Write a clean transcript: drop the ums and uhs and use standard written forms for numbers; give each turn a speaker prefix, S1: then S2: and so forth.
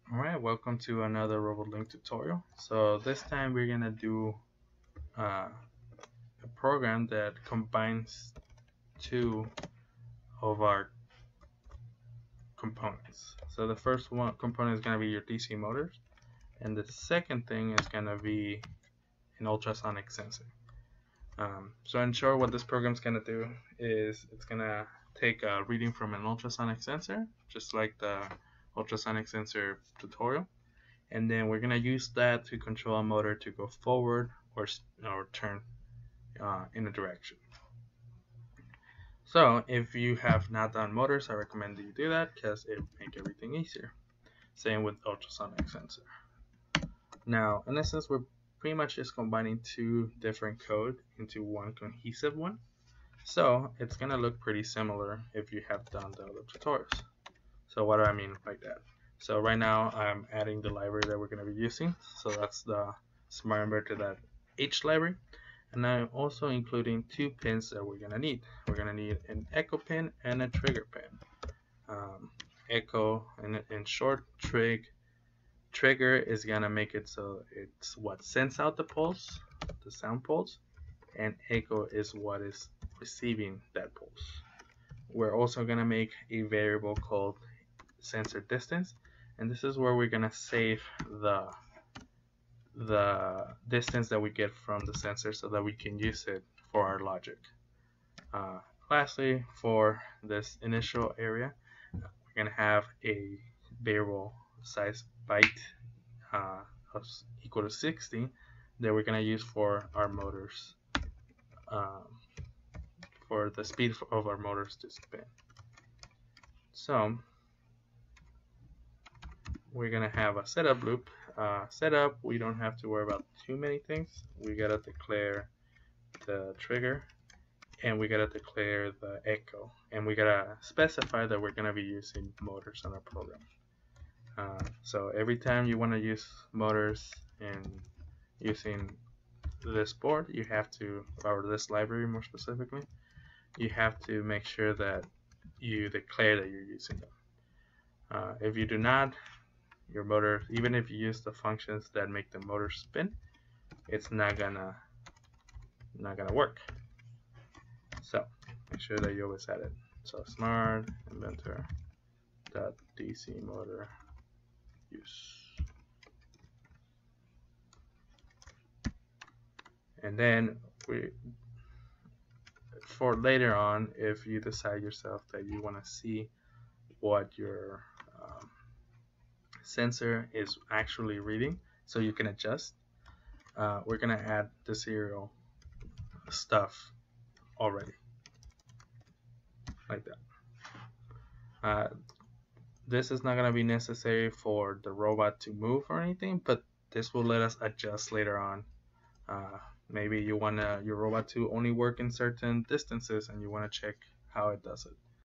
S1: Alright, welcome to another Robolink tutorial. So this time we're gonna do uh, a program that combines two of our components. So the first one component is gonna be your DC motors, and the second thing is gonna be an ultrasonic sensor. So in short, what this program is gonna do is it's gonna take a reading from an ultrasonic sensor, just like the ultrasonic sensor tutorial, and then we're gonna use that to control a motor to go forward or turn in a direction. So if you have not done motors, I recommend that you do that because it make everything easier. Same with ultrasonic sensor. Now, in essence, we're pretty much just combining two different code into one cohesive one. So it's gonna look pretty similar if you have done the other tutorials. So what do I mean by that? So right now I'm adding the library that we're going to be using. So that's the smart inverter.h library. And I'm also including two pins that we're going to need. We're going to need an echo pin and a trigger pin. Echo, in short, trigger is going to make it so it's what sends out the pulse, the sound pulse, and echo is what is receiving that pulse. We're also going to make a variable called sensor distance, and this is where we're gonna save the distance that we get from the sensor so that we can use it for our logic. Lastly, for this initial area, we're gonna have a variable size byte equal to 60 that we're gonna use for our motors, for the speed of our motors to spin. So we're gonna have a setup loop. Setup, we don't have to worry about too many things. We gotta declare the trigger, and we gotta declare the echo, and we gotta specify that we're gonna be using motors on our program. So every time you want to use motors and using this board, you have to, or this library more specifically, you have to make sure that you declare that you're using them. If you do not, your motor, even if you use the functions that make the motor spin, it's not gonna work. So make sure that you always have it. So smart inventor dot DC motor use, and then for later on, if you decide yourself that you want to see what your sensor is actually reading, so you can adjust, we're gonna add the serial stuff already, like that. This is not gonna be necessary for the robot to move or anything, but this will let us adjust later on. Maybe you want your robot to only work in certain distances and you want to check how it does it.